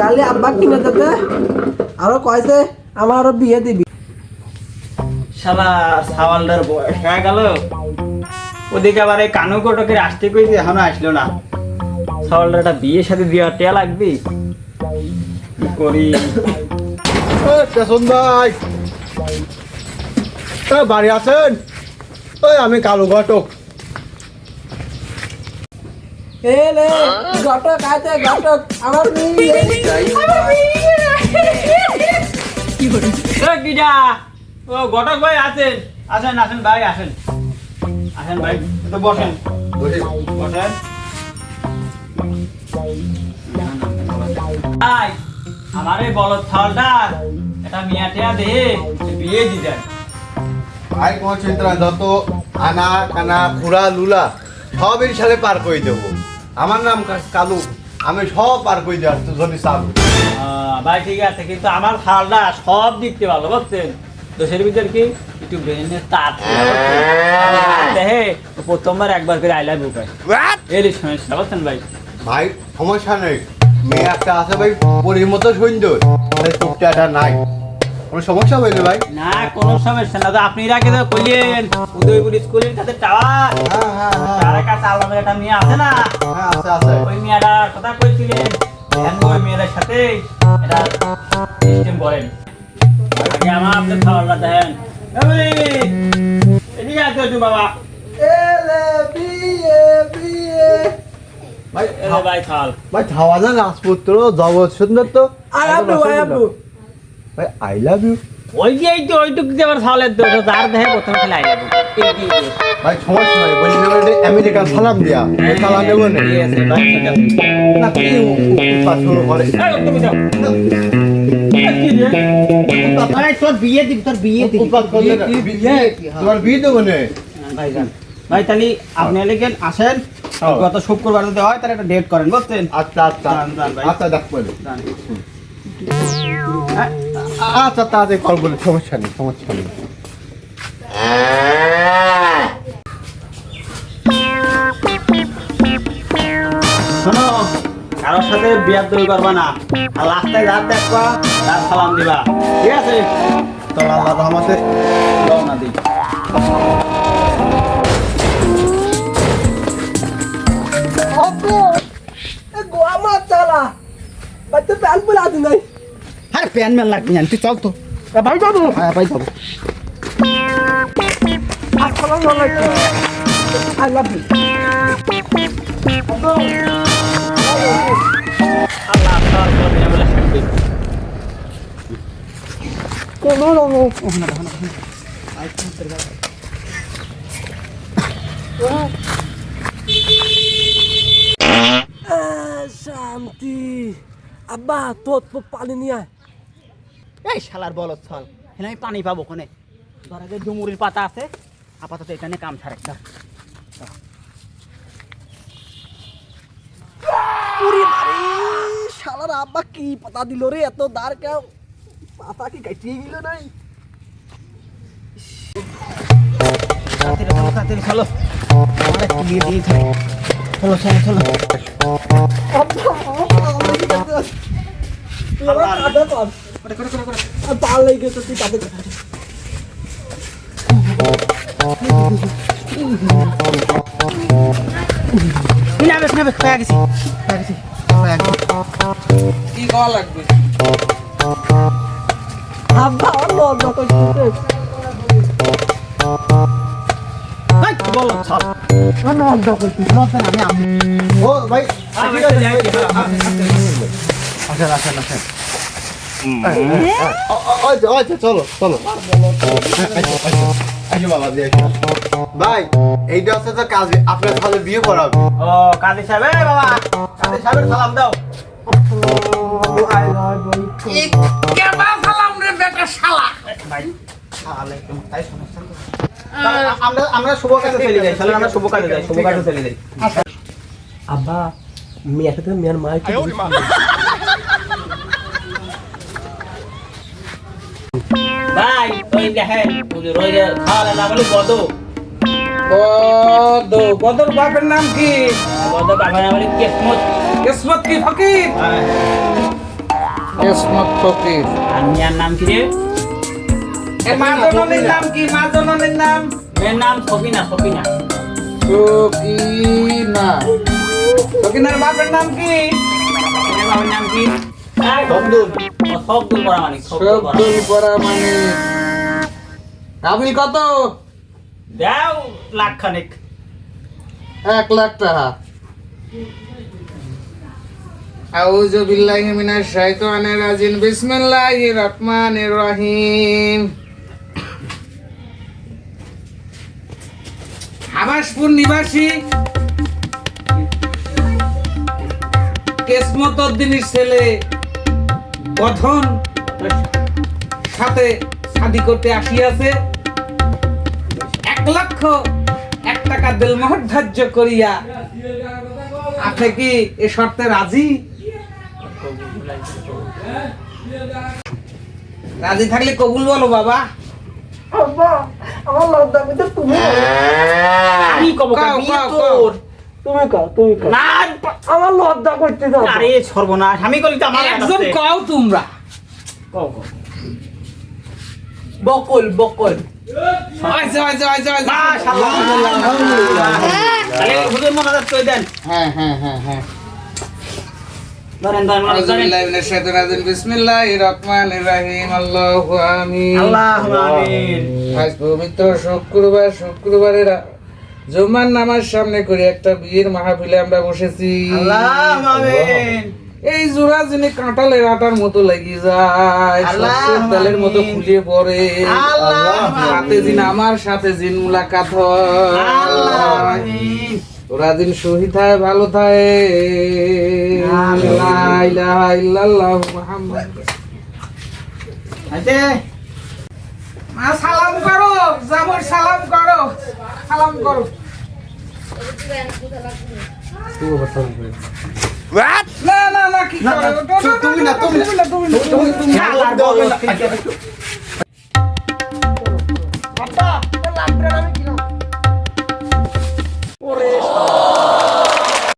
গালি আব্বা কিনে দেবে আরো কয়েছে আমার আরো বিয়ে দিবি শালা সাওয়ালদার বয়স হয়ে গেল ওদিকে আবার এই কানু কটকের আসতে কইছে এখনো আসলো না সাওয়ালদারটা বিয়ের সাথে দেওয়া টেয়া লাগবে কি করি পেছন ভাই বাড়ি আছেন ওই আমি কালু ঘটক এলে ঘটক আছে ঘটক আমার বিয়ে কিডা ও ঘটক ভাই আছেন আসেন আসেন ভাই আসেন আসেন ভাই তো বসেন বসেন ভাই আমার এই বলদ ছালটা এটা মিয়া টিয়া দে বিয়ে দিতেন ভাই কোনো চিন্তা নাই যত আনা কানা খুড়া লুলা সব এর সাথে পার করে দেবো আমার নাম কালু আমি সব পার করে দেওয়ার তো যদি চালু ভাই ঠিক আছে কিন্তু আমার ছালটা সব দেখতে ভালো বুঝছেন দোষের ভিতর কি একটু ব্রেনের তার দেখে প্রথমবার একবার করে আই লাভ ইউ কয় এর সমস্যা বুঝছেন ভাই ভাই সমস্যা নেই মেয়ে একটা আছে ভাই পরির মতো সুন্দর টুকটাটা নাই কোনো সমস্যা হইলে ভাই না কোনো সমস্যা না তো আপনি আগে তো কইলেন উদয়পুর স্কুলের কাছে টাওয়ার তার কাছে আলাদা একটা মেয়ে আছে না হ্যাঁ আছে আছে ওই মেয়েটার কথা কইছিলেন ধ্যান ওই মেয়েদের সাথে এটা সিস্টেম করেন আগে আমার আপনি খাওয়াটা দেন এদিকে আসো একটু বাবা এলে বিয়ে বিয়ে ভাই এলে ভাই খাল ভাই খাওয়া না রাজপুত্র জগৎ সুন্দর তো আই লাভ ইউ ভাই আই লাভ ইউ ওই যে এই তো ওইটুকু যে আবার ছালের দোষ তার দেখে প্রথমে খেলে আইলাম ভাই সমস্যা নাই বলি না আমেরিকান সালাম দিয়া সালাম দেব না ঠিক আছে ভাই ঠিক আছে না কি উৎপাত শুরু করে ভাই তোর বিয়ে দিবি উৎপাত করলে না তোমার বিয়ে দেবো না ভাই যান ভাই তাহলে আপনি লেগেন আসেন গত শুক্রবার যদি হয় তাহলে একটা ডেট করেন বুঝছেন আচ্ছা আচ্ছা যান ভাই। আচ্ছা দেখ বলে যান। আচ্ছা তাড়াতাড়ি কল বলে সমস্যা নেই সমস্যা নেই শোনো কারোর সাথে বিয়ার দই করবা না আর রাস্তায় রাত দেখবা রাত সালাম দিবা ঠিক আছে তো আল্লাহ রহমতে রওনা দিই আব্বু এ গোয়া মাছ চালা বাচ্চা প্যান পুলা দিন নাই আরে প্যান ম্যান লাগবে না তুই চল তো ভাই যাবো হ্যাঁ ভাই যাবো আসসালামু আলাইকুম আই লাভ ইউ আল্লাহ তাআলা বলে বলে শান্তি কোনো রকম শান্তি আব্বা তোর পানি নিয়ে আয় এই শালার বলদ ছল এখানে আমি পানি পাবো ওখানে ধরা যে ডুমুরির পাতা আছে আপাতত এখানে কাম ছাড় একটা পুরি মারি শালার আব্বা কি পাতা দিল রে এত দার কেউ পাতা কি কাটিয়ে গেল নাই তাড়াতাড়ি চলো আমার একটু দিয়ে দিয়ে চলো চলো চলো চলো আব্বা তুই আমার কাঁধে পার আর তার লেগে তো তুই কাঁধে কাঁধে নেবে নেবে পেয়ে গেছি কি করা লাগবে আব্বা আমার লজ্জা করতেছে বলো চল আমার লজ্জা করতেছে আমি ও ভাই ঠিক আছে যাই আসেন আসেন আসেন আচ্ছা চলো চলো আচ্ছা বাবা দিয়ে ভাই এইটা হচ্ছে তো কাজ আপনার তাহলে বিয়ে করাবে ও কাদি সাহেব এই বাবা কাদি সাহেবের সালাম দাও আই লাভ ইউ কেবা সালাম রে বেটা শালা ভাই আলাইকুম তাই সমস্যা আমরা আমরা শুভ কাজে চলে যাই চলো আমরা শুভ কাজে যাই শুভ কাজে চলে যাই আব্বা মেয়ের সাথে মেয়ের মা কি ভাই ওই দেখেন ওই খাওয়া না বলে বদো বদর বাপের নাম কি বদো বাবা না বলে কিসমত কিসমত কি ফকির কেসমত ফকির। আর মিয়ার নাম কি রে? এ মা জননীর নাম কি? মা জননীর নাম? মেয়ের নাম সকিনা। সকিনা। সকিনার বাপের নাম কি? মেয়ের বাবার নাম কি? শব্দুল। সবদুল পরামানিক। শব্দুল পরামানিক। কাবিল কত? দাও লাখ খানেক। 1 লাখ টাকা। আউযু বিল্লাহি মিনাশ শাইতানির রাজিম। বিসমিল্লাহির রহমানির রহিম। হাবাসপুর নিবাসী কেসমত উদ্দিনের ছেলে কথন সাথে শাদি করতে আসিয়াছে। 1,01,000 টাকা দিলমোহর ধার্য করিয়া আপনি কি এ শর্তে রাজি? রাজি থাকলে কবুল বলো বাবা। আব্বা আমার লজ্জা পেতে তুমি আমি কব কাও, বিয়ে কাও, তোর। তুমি কাও না আমার লজ্জা করতে দাও আরে সর্বনাশ, আমি করি তো আমার একজন কও তোমরা। কও কও। বকল আচ্ছা আচ্ছা আচ্ছা মাশাআল্লাহ। তাহলে হুজুর মোনাজাত করে দেন। হ্যাঁ হ্যাঁ হ্যাঁ হ্যাঁ। ধরেন ধরেন মোনাজাত আউযু করেন। বিল্লাহি মিনাশ শাইতানির রাজিম। বিসমিল্লাহির রহমানির রহিম। আল্লাহু আমিন। আল্লাহুম্মা আমিন। আজ পবিত্র শুক্রবারের জুমার নামাজ সামনে করে একটা বিয়ের মাহফিলে আমরা বসেছি। আল্লাহুম্মা আমিন। এই জোড়া যিনি কাঁঠালের আটার মতো লেগে যায়, শস্যের তেলের মতো ফুলিয়ে পড়ে। সাথে দিন আমার সাথে দিন মুলাকাত হয়। আল্লাহুম্মা আমিন। ওরা দিন শহীদ হয়, ভালো থাকে। লা ইলাহা ইল্লাল্লাহু মুহাম্মাদ। আচ্ছা মা সালাম করো, জামর সালাম করো, সালাম করো। না না না কি করো? তুমি না, তুমি না। তুমি না, তুমি না, তুমি না। আল্লাহর বদলে